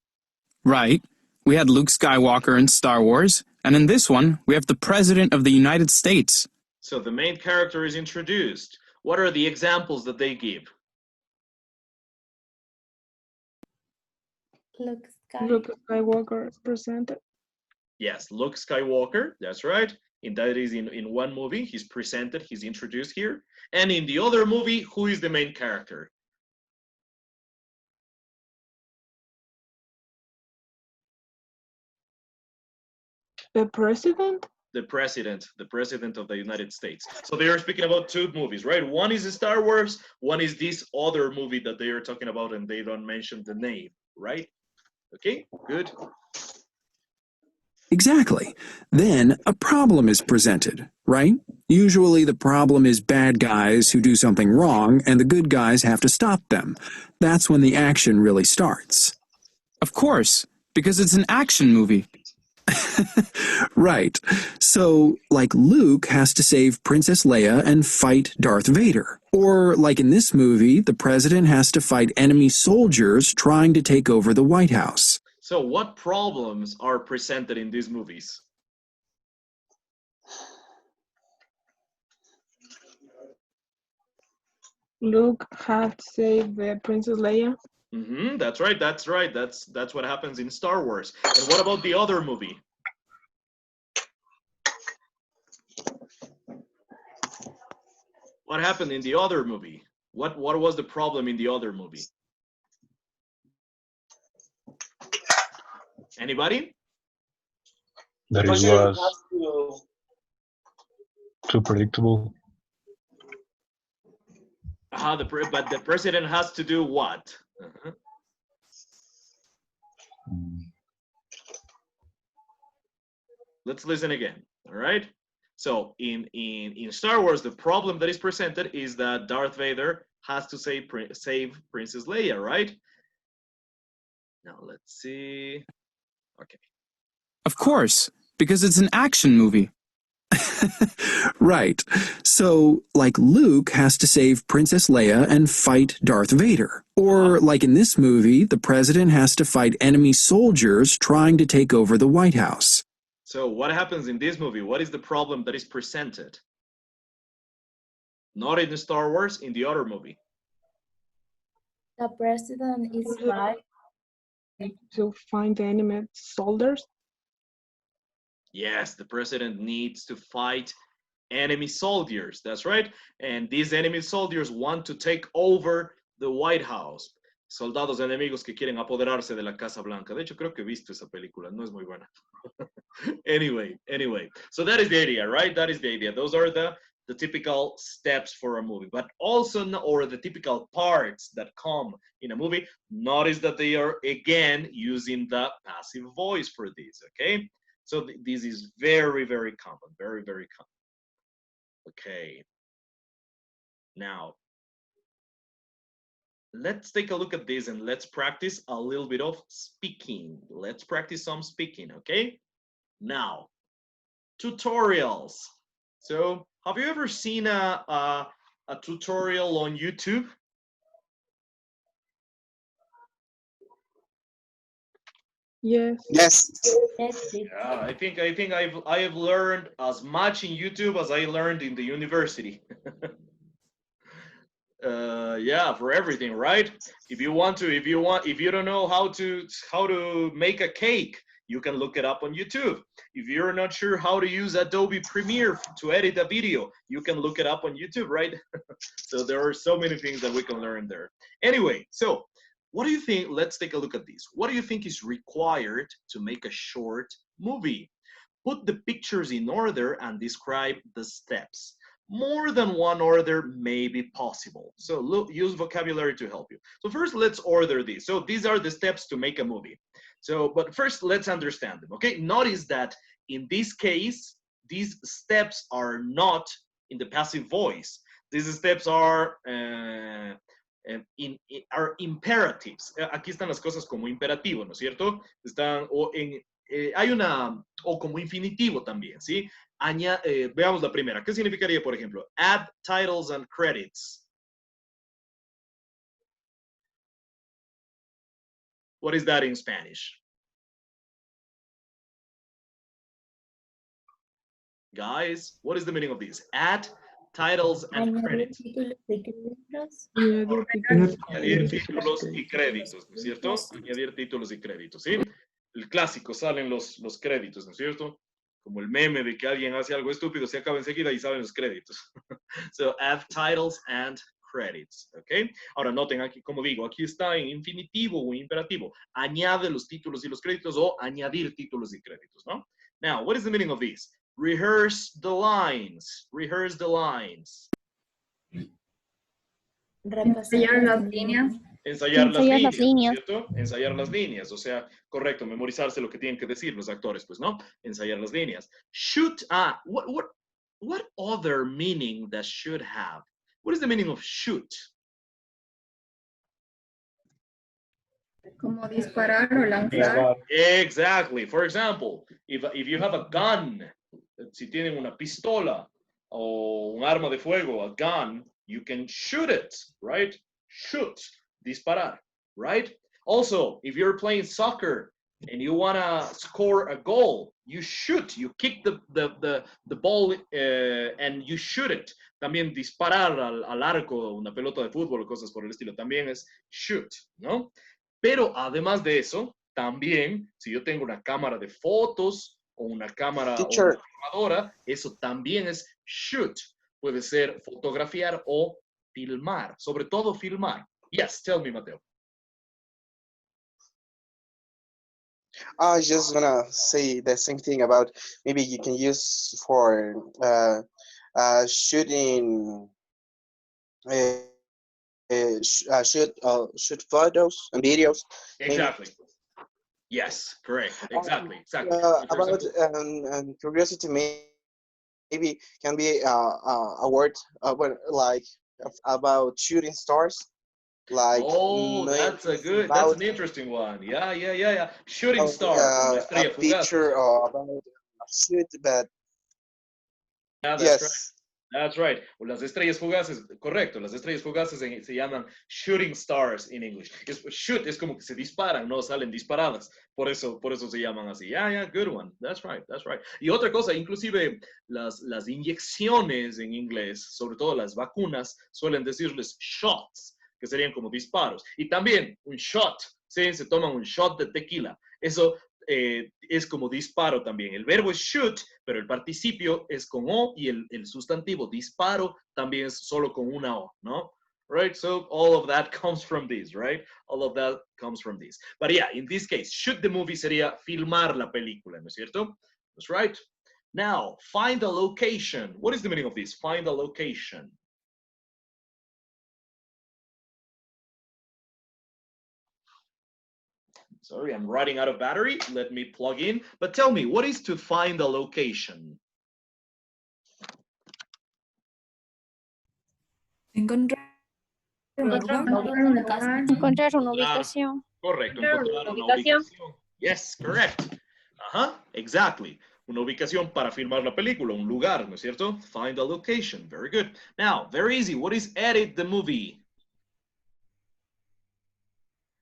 Right. We had Luke Skywalker in Star Wars, and in this one, we have the President of the United States. So the main character is introduced. What are the examples that they give? Luke Skywalker is presented. Yes, Luke Skywalker, that's right. And that is in one movie, he's presented, he's introduced here. And in the other movie, who is the main character? The president? The president of the United States. So they are speaking about two movies, right? One is Star Wars, one is this other movie that they are talking about and they don't mention the name, right? Okay, good. Exactly. Then a problem is presented, right? Usually the problem is bad guys who do something wrong and the good guys have to stop them. That's when the action really starts. Of course, because it's an action movie. Right. So, like Luke has to save Princess Leia and fight Darth Vader. Or, like in this movie, the president has to fight enemy soldiers trying to take over the White House. So what problems are presented in these movies? Luke had to save Princess Leia. That's right. That's right. That's what happens in Star Wars. And what about the other movie? What happened in the other movie? What was the problem in the other movie? Anybody? That it was too predictable. But the president has to do what? Let's listen again. All right. So in Star Wars, the problem that is presented is that Darth Vader has to save Princess Leia, right? Now let's see. Okay. Of course, because it's an action movie. Right. So, like Luke has to save Princess Leia and fight Darth Vader. Or, like in this movie, the president has to fight enemy soldiers trying to take over the White House. So what happens in this movie? What is the problem that is presented? Not in the Star Wars, in the other movie. The president is right. To find the enemy soldiers. Yes, the president needs to fight enemy soldiers. That's right. And these enemy soldiers want to take over the White House. Soldados enemigos que quieren apoderarse de la Casa Blanca. De hecho, creo que he visto esa película. No es muy buena. Anyway. So that is the idea, right? That is the idea. Those are the typical steps for a movie, but also, or the typical parts that come in a movie. Notice that they are, again, using the passive voice for this, okay? So this is very, very common, very, very common. Okay. Now, let's take a look at this and let's practice a little bit of speaking. Let's practice some speaking, okay? Now, tutorials. So, have you ever seen a tutorial on YouTube? Yes. Yeah, I think I have learned as much in YouTube as I learned in the university. Yeah, for everything, right? If you don't know how to make a cake, you can look it up on YouTube. If you're not sure how to use Adobe Premiere to edit a video, you can look it up on YouTube, right? So there are so many things that we can learn there. Anyway, so what do you think? Let's take a look at this. What do you think is required to make a short movie? Put the pictures in order and describe the steps. More than one order may be possible. So look, use vocabulary to help you. So first, let's order these. So these are the steps to make a movie. So, but first, let's understand them, okay? Notice that in this case, these steps are not in the passive voice. These steps are imperatives. Aquí están las cosas como imperativo, ¿no es cierto? Están hay o como infinitivo también, ¿sí? Veamos la primera. ¿Qué significaría, por ejemplo? Add titles and credits. What is that in Spanish? Guys, what is the meaning of this? Add titles and credits. Añadir títulos y créditos, ¿no es cierto? Añadir títulos y créditos, ¿sí? El clásico, salen los créditos, ¿no es cierto? Como el meme de que alguien hace algo estúpido, se acaba enseguida y salen los créditos. So, add titles and credits, ¿ok? Ahora, noten aquí, como digo, aquí está en infinitivo o imperativo. Añade los títulos y los créditos o añadir títulos y créditos, ¿no? Now, what is the meaning of this? Rehearse the lines. Rehearse the lines. Ensayar las líneas. Ensayar las líneas, ¿cierto? Ensayar las líneas, o sea, correcto, memorizarse lo que tienen que decir los actores, pues, ¿no? Ensayar las líneas. Should, what other meaning does should have? What is the meaning of should? Como disparar o lanzar. Exactly. For example, if you have a gun, si tienen una pistola o un arma de fuego, a gun, you can shoot it, right? Shoot, disparar, right? Also, if you're playing soccer and you want to score a goal, you shoot, you kick the ball and you shoot it. También disparar al arco, una pelota de fútbol o cosas por el estilo, también es shoot, ¿no? Pero además de eso, también, si yo tengo una cámara de fotos o una cámara o una filmadora, eso también es shoot. Puede ser fotografiar o filmar, sobre todo filmar. Yes, tell me, Mateo. I just gonna say the same thing about maybe you can use for shooting, shoot photos and videos. Exactly. Maybe. Yes, correct. Exactly. About curiosity, maybe can be a word like about shooting stars. Like, that's an interesting one. Yeah. Shooting star. A picture about a shoot, but yeah, that's right. That's right. Well, las estrellas fugaces, correcto. Las estrellas fugaces se llaman shooting stars in English. Shoot es como que se disparan, no salen disparadas. Por eso se llaman así. Yeah, good one. That's right. Y otra cosa, inclusive las inyecciones en inglés, sobre todo las vacunas, suelen decirles shots, que serían como disparos. Y también un shot, ¿sí? Se toman un shot de tequila. Eso es como disparo también. El verbo es shoot, pero el participio es con O y el sustantivo disparo también es solo con una O, ¿no? Right? So all of that comes from this, right? All of that comes from this. But yeah, in this case, shoot the movie sería filmar la película, ¿no es cierto? That's right. Now, find a location. What is the meaning of this? Find a location. Sorry, I'm running out of battery. Let me plug in. But tell me, what is to find a location? Encontrar una ubicación. Correcto, encontrar una ubicación. Yes, correct. Exactly. Una ubicación para filmar la película, un lugar, ¿no es cierto? Find a location. Very good. Now, very easy. What is edit the movie?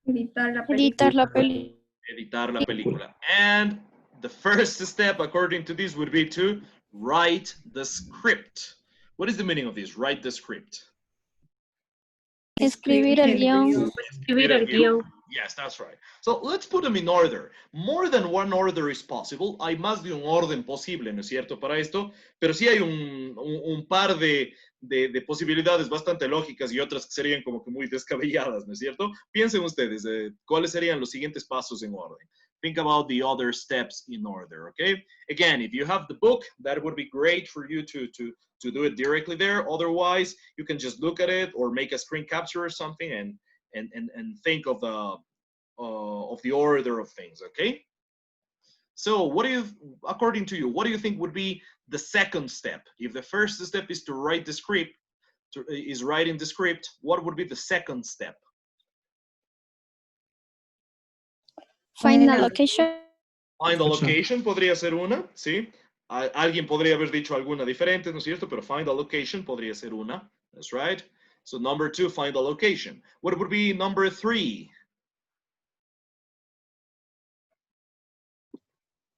Editar la película. Editar la película. And the first step, according to this, would be to write the script. What is the meaning of this? Write the script. Escribir el guión. Yes, that's right. So let's put them in order. More than one order is possible. Hay más de un orden posible, ¿no es cierto? Para esto, pero sí hay un par de posibilidades bastante lógicas y otras que serían como que muy descabelladas, ¿no es cierto? Piensen ustedes, ¿cuáles serían los siguientes pasos en orden? Think about the other steps in order, okay? Again, if you have the book, that would be great for you to do it directly there. Otherwise, you can just look at it or make a screen capture or something and think of the order of things, okay? So according to you, what do you think would be the second step? If the first step is to write the script, writing the script, what would be the second step? Find a location. Find a location podría ser una, ¿sí? Alguien podría haber dicho alguna diferente, ¿no es cierto? Pero find a location podría ser una. That's right. So number 2, find a location. What would be number 3?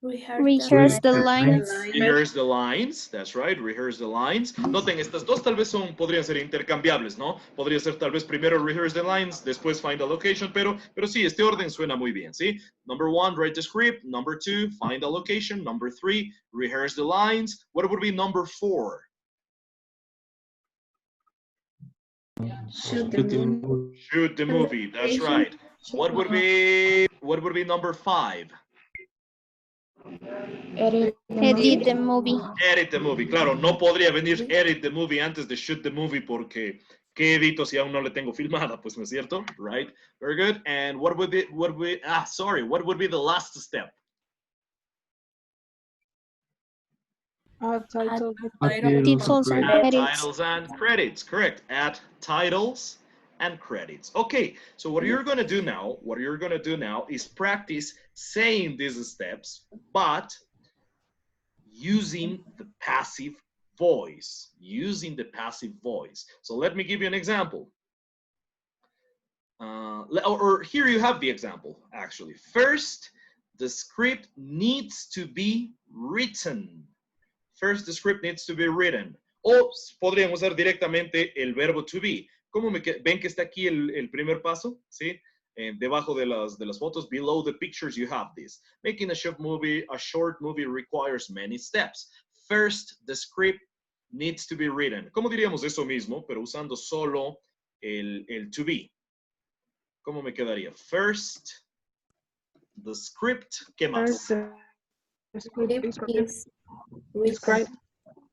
Rehearse the lines. Rehearse the lines, that's right, rehearse the lines. Noten, estas dos tal vez podrían ser intercambiables, ¿no? Podría ser tal vez primero rehearse the lines, después find a location, pero sí, este orden suena muy bien, ¿sí? Number 1, write the script. Number 2, find a location. Number 3, rehearse the lines. What would be number 4? Shoot the movie. Shoot the movie, that's right. What would be number 5? Edit the movie. Edit the movie. Claro, no podría venir edit the movie antes de shoot the movie porque ¿qué edito si aún no le tengo filmada? Pues no es cierto, right? Very good. And what would be the last step? Titles. Titles Add titles and credits. Correct. Add titles and credits. Okay, so what you're gonna do now is practice saying these steps, but using the passive voice. So let me give you an example. Or here you have the example, actually. First, the script needs to be written. First, the script needs to be written. O podríamos usar directamente el verbo to be. ¿Cómo ven que está aquí el primer paso? ¿Sí? Debajo de las fotos, below the pictures, you have this. Making a short movie requires many steps. First, the script needs to be written. ¿Cómo diríamos eso mismo, pero usando solo el to be? ¿Cómo me quedaría? First, the script, ¿qué más? The script is described.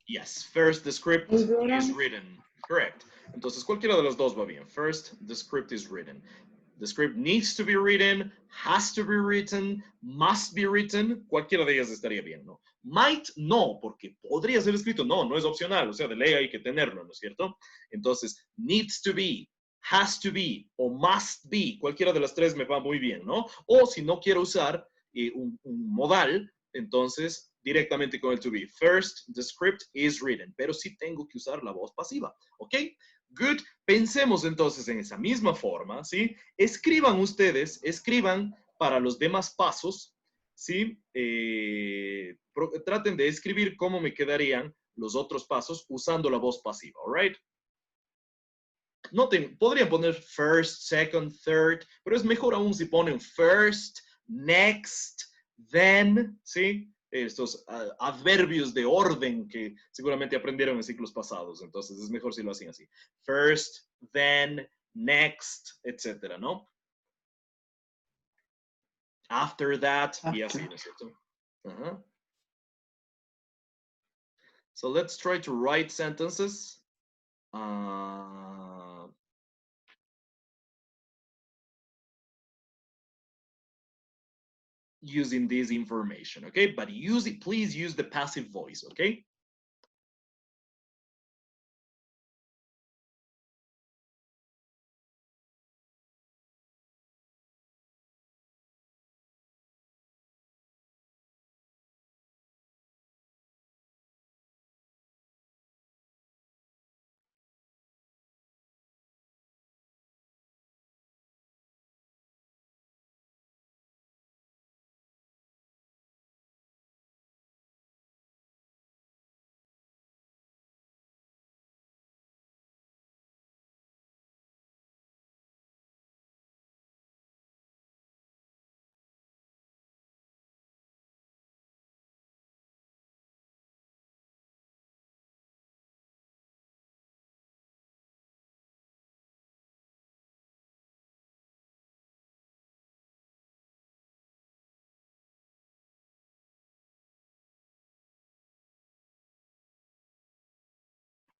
Yes, first the script is written. Correct. Entonces, cualquiera de los dos va bien. First, the script is written. The script needs to be written, has to be written, must be written. Cualquiera de ellas estaría bien, ¿no? Might, no, porque podría ser escrito. No, no es opcional. O sea, de ley hay que tenerlo, ¿no es cierto? Entonces, needs to be, has to be o must be. Cualquiera de las tres me va muy bien, ¿no? O si no quiero usar un modal, entonces directamente con el to be. First, the script is written. Pero sí tengo que usar la voz pasiva, ¿ok? Good. Pensemos entonces en esa misma forma, ¿sí? Escriban ustedes, escriban para los demás pasos, ¿sí? Traten de escribir cómo me quedarían los otros pasos usando la voz pasiva, ¿all right? Noten, podrían poner first, second, third, pero es mejor aún si ponen first, next, then, ¿sí? Estos adverbios de orden que seguramente aprendieron en ciclos pasados. Entonces es mejor si lo hacen así. First, then, next, etcétera, ¿no? After that, y así, ¿no es cierto? So let's try to write sentences. Using this information, okay? But please use the passive voice, okay?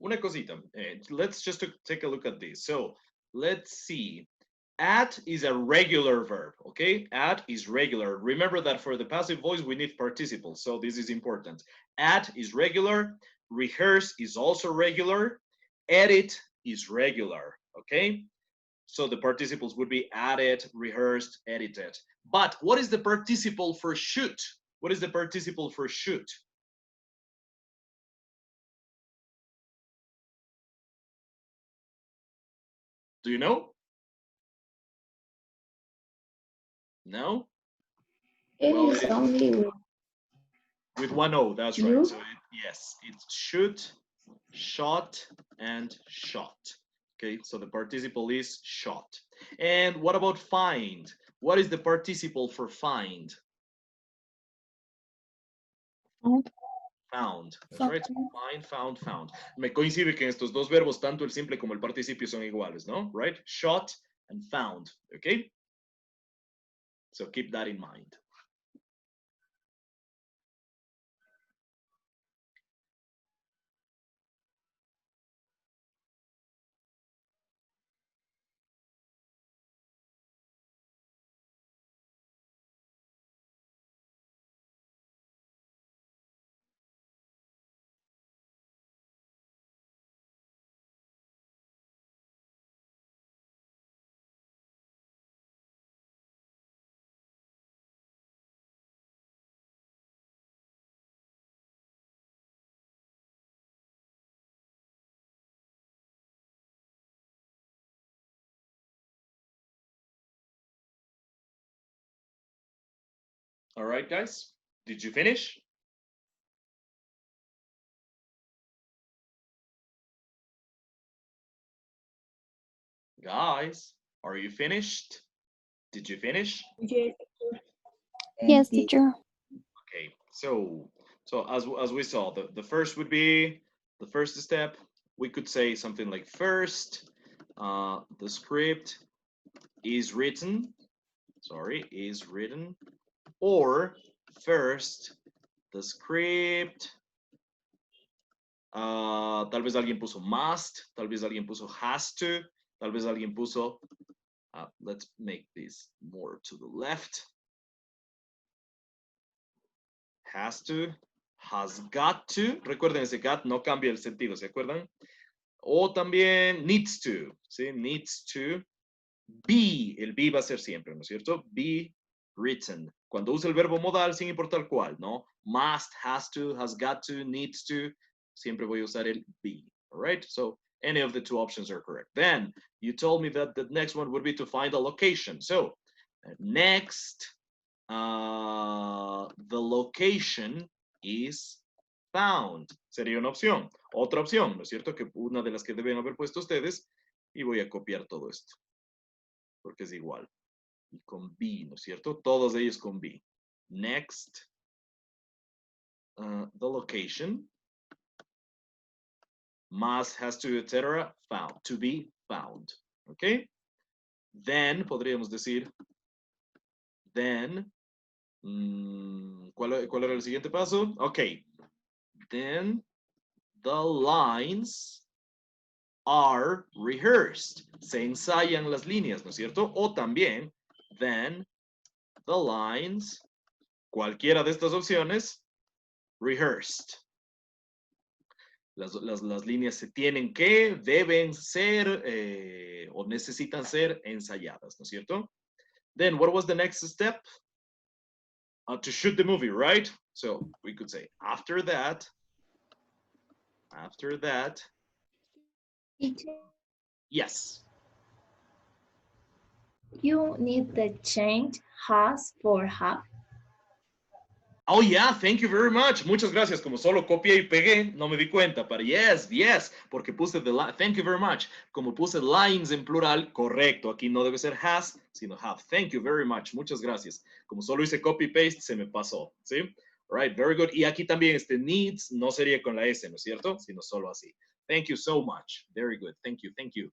Una cosita. Let's just take a look at this. So let's see. At is a regular verb, okay? At is regular. Remember that for the passive voice, we need participles, so this is important. At is regular. Rehearse is also regular. Edit is regular, okay? So the participles would be added, rehearsed, edited. But what is the participle for shoot? What is the participle for shoot? Do you know? No? It Well, is only with one O, that's right. So yes, it's shoot, shot, and shot. Okay, so the participle is shot. And what about find? What is the participle for find? Found. That's right. Find, found, found. Me coincide que en estos dos verbos, tanto el simple como el participio son iguales, ¿no? Right? Shot and found. Okay? So keep that in mind. All right, guys. Did you finish? Guys, are you finished? Did you finish? Yes, teacher. Okay, so as we saw, the first would be the first step. We could say something like first, the script is written. Sorry, is written. Or first, the script. Tal vez alguien puso must, tal vez alguien puso has to, tal vez alguien puso. Let's make this more to the left. Has to, has got to. Recuerden, ese got no cambia el sentido, ¿se acuerdan? O también needs to, ¿sí? Needs to be. El be va a ser siempre, ¿no es cierto? Be written. Cuando usa el verbo modal, sin importar cuál, ¿no? Must, has to, has got to, needs to. Siempre voy a usar el be. All right? So any of the two options are correct. Then you told me that the next one would be to find a location. So next, the location is found. Sería una opción. Otra opción, ¿no es cierto? Que una de las que deben haber puesto ustedes. Y voy a copiar todo esto. Porque es igual. Y con be, ¿no es cierto? Todos ellos con be. Next, the location. Must, has to, etc. Found. To be found. ¿Ok? Then, podríamos decir, then, ¿cuál era el siguiente paso? Ok. Then, the lines are rehearsed. Se ensayan las líneas, ¿no es cierto? O también, then, the lines, cualquiera de estas opciones, rehearsed. Las líneas se tienen que, deben ser o necesitan ser ensayadas, ¿no es cierto? Then what was the next step? To shoot the movie, right? So we could say after that, yes. You need to change has for have. Oh, yeah, thank you very much. Muchas gracias. Como solo copié y pegué, no me di cuenta. Pero yes, porque puse thank you very much. Como puse lines en plural, correcto. Aquí no debe ser has, sino have. Thank you very much. Muchas gracias. Como solo hice copy paste, se me pasó. ¿Sí? All right, very good. Y aquí también needs no sería con la S, ¿no es cierto? Sino solo así. Thank you so much. Very good. Thank you. Thank you.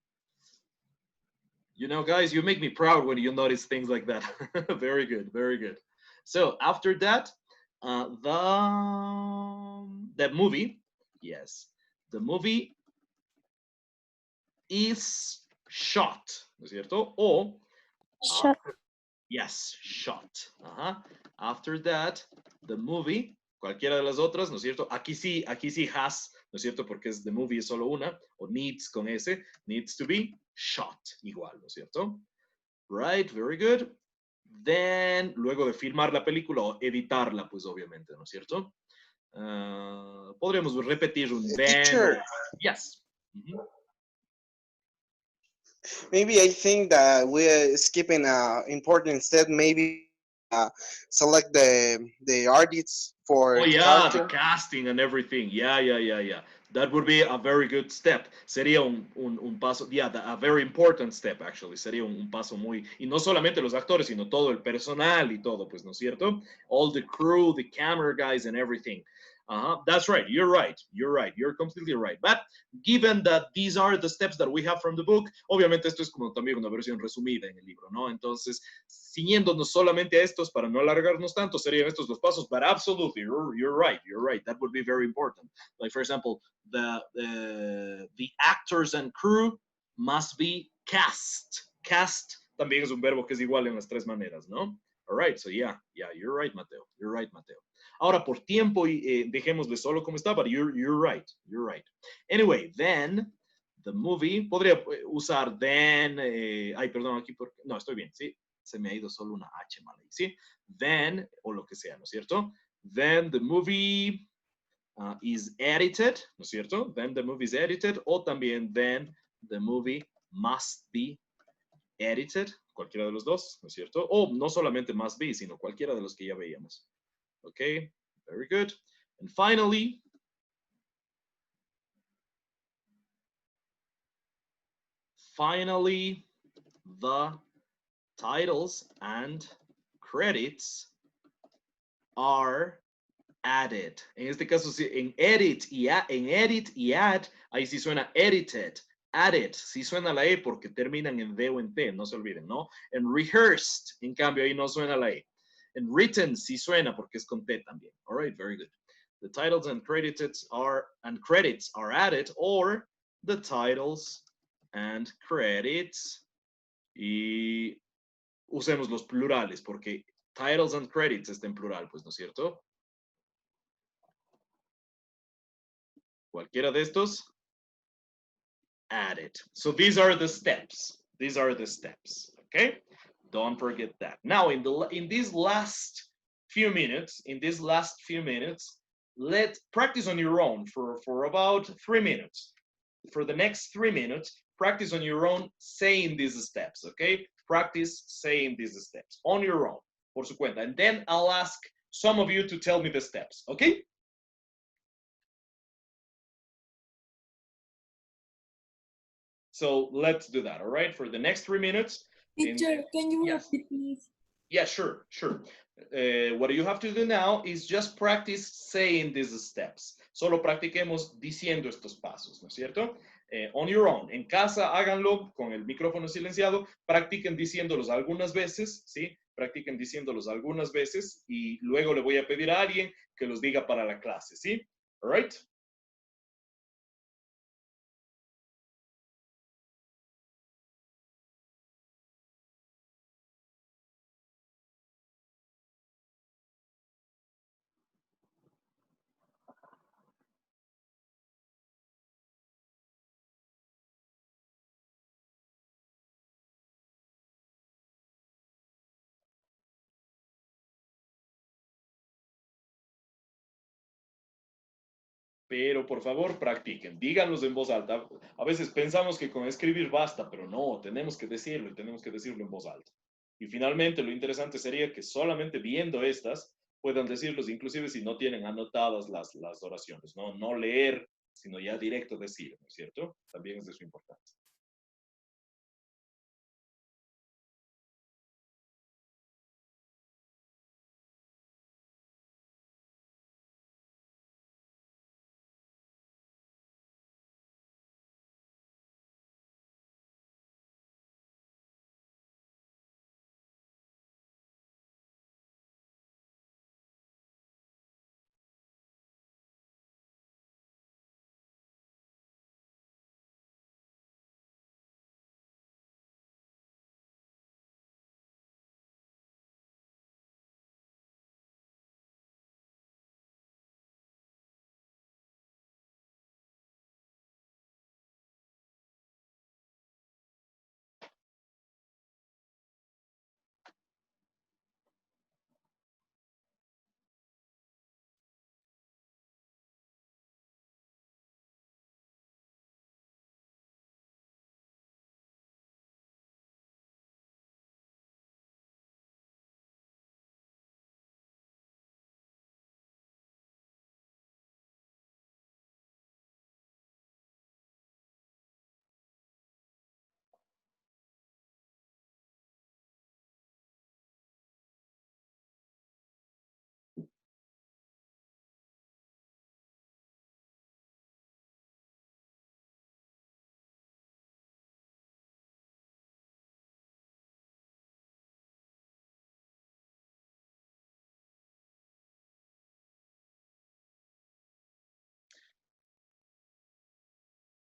You know, guys, you make me proud when you notice things like that. Very good. Very good. So after that, the movie, yes, the movie is shot, ¿no es cierto? O Shot. yes, shot. After that, the movie, cualquiera de las otras, ¿no es cierto? Aquí sí has, ¿no es cierto? Porque es the movie es solo una, o needs con S, needs to be shot, igual, ¿no es cierto? Right, very good. Then, luego de filmar la película o editarla, pues obviamente, ¿no es cierto? Podríamos repetir un then. Teacher. Yes. Maybe I think that we're skipping an important step. Maybe select the artists for Oh yeah, casting. the casting and everything. Yeah. That would be a very good step. Sería un paso, a very important step, actually. Sería un paso muy, y no solamente los actores, sino todo el personal y todo, pues, ¿no es cierto? All the crew, the camera guys and everything. That's right. You're right. You're completely right. But given that these are the steps that we have from the book, obviamente esto es como también una versión resumida en el libro, ¿no? Entonces, ciñéndonos solamente a estos para no alargarnos tanto, serían estos los pasos. But absolutely, you're right. That would be very important. Like, for example, the actors and crew must be cast. Cast también es un verbo que es igual en las tres maneras, ¿no? All right, so yeah, you're right, Mateo. Ahora, por tiempo, dejémosle solo como está, but you're right. Anyway, then, the movie, podría usar then, perdón, aquí, no, estoy bien, ¿sí? Se me ha ido solo una H mal ahí, ¿sí? Then, o lo que sea, ¿no es cierto? Then the movie is edited, ¿no es cierto? Then the movie is edited, o también then the movie must be edited, cualquiera de los dos, ¿no es cierto? O no solamente must be, sino cualquiera de los que ya veíamos. Okay, very good. And finally, the titles and credits are added. En este caso, en edit y add, ahí sí suena edited. Added, sí suena la E porque terminan en D o en T, no se olviden, ¿no? En rehearsed, en cambio, ahí no suena la E. En written sí suena porque es con T también. All right, very good. The titles and credits are added, or the titles and credits, y usemos los plurales porque titles and credits está en plural, pues, ¿no es cierto? Cualquiera de estos, added. So these are the steps. These are the steps. Okay, don't forget that. Now, in these last few minutes, let's practice on your own for about 3 minutes. For the next 3 minutes, practice on your own saying these steps. Okay, practice saying these steps on your own, por su cuenta, and then I'll ask some of you to tell me the steps. Okay. So let's do that, all right? For the next 3 minutes. Teacher, can you yes. repeat, please? Yeah, sure. What you have to do now is just practice saying these steps. Solo practiquemos diciendo estos pasos, ¿no es cierto? On your own. En casa, háganlo con el micrófono silenciado. Practiquen diciéndolos algunas veces, ¿sí? Practiquen diciéndolos algunas veces y luego le voy a pedir a alguien que los diga para la clase, ¿sí? All right? Pero por favor practiquen, díganlos en voz alta. A veces pensamos que con escribir basta, pero no, tenemos que decirlo y tenemos que decirlo en voz alta. Y finalmente lo interesante sería que solamente viendo estas puedan decirlos, inclusive si no tienen anotadas las oraciones, ¿no? No leer, sino ya directo decir, ¿no es cierto? También es de su importancia.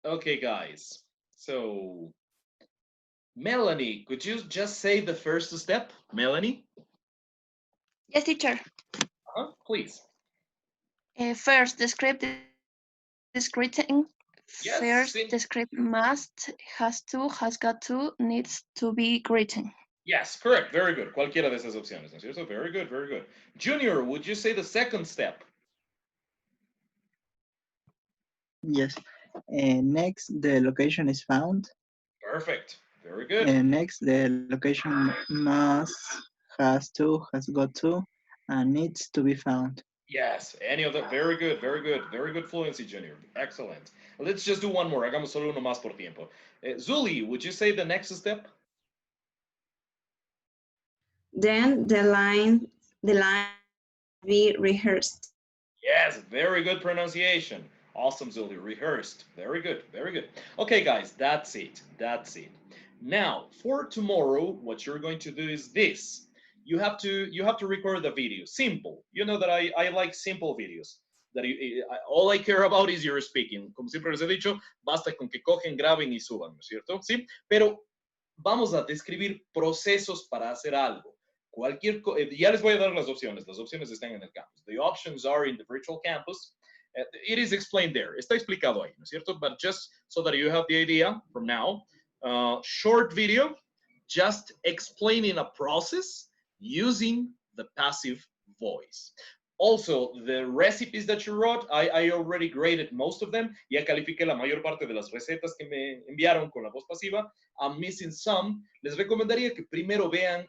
Okay, guys. So, Melanie, could you just say the first step? Melanie? Yes, teacher. Please. First, the script is written. Yes, First, sí. the script must, has to, has got to, needs to be written. Yes, correct. Very good. Cualquiera de esas opciones, ¿no es cierto? Very good, very good. Junior, would you say the second step? Yes. Next, the location is found. Perfect. Very good. And next, the location must, has to, has got to, and needs to be found. Yes, any of that. Very good, very good. Very good fluency, Junior. Excellent. Let's just do one more. Hagamos solo uno más por tiempo. Zuli, would you say the next step? Then the line be rehearsed. Yes, very good pronunciation. Awesome, Zuli. Rehearsed. Very good, very good. Okay, guys, that's it. That's it. Now, for tomorrow, what you're going to do is this. You have to record the video. Simple. You know that I like simple videos. That all I care about is your speaking. Como siempre les he dicho, basta con que cogen, graben y suban, ¿no es cierto? Sí. Pero vamos a describir procesos para hacer algo. Ya les voy a dar las opciones. Las opciones están en el campus. The options are in the virtual campus. It is explained there. Está explicado ahí, ¿no es cierto? But just so that you have the idea from now, short video, just explaining a process using the passive voice. Also, the recipes that you wrote, I already graded most of them. Ya califiqué la mayor parte de las recetas que me enviaron con la voz pasiva. I'm missing some. Les recomendaría que primero vean,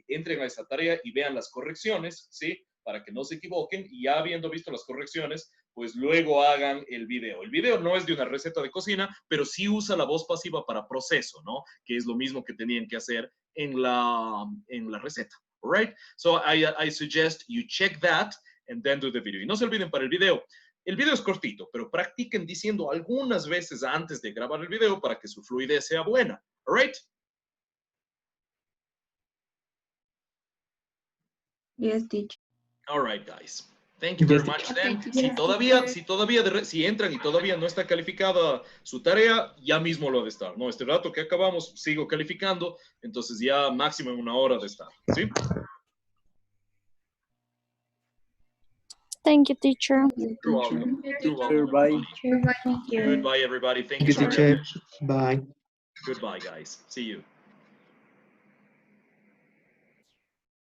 entren a esa tarea y vean las correcciones, ¿sí? Para que no se equivoquen. Y ya habiendo visto las correcciones, pues luego hagan el video. El video no es de una receta de cocina, pero sí usa la voz pasiva para proceso, ¿no? Que es lo mismo que tenían que hacer en la receta. All right? So I suggest you check that and then do the video. Y no se olviden para el video es cortito, pero practiquen diciendo algunas veces antes de grabar el video para que su fluidez sea buena. All right? Yes, teacher. All right, guys. Thank you very much. Okay, Then, si entran y todavía no está calificada su tarea, ya mismo lo ha de estar. No, este rato que acabamos, sigo calificando, entonces ya máximo en una hora de estar. ¿Sí? Thank you, teacher. You're welcome. You're welcome, Goodbye. everybody. Goodbye, everybody. Thank you, Thank you, so very teacher. much. Bye. Goodbye, guys. See you.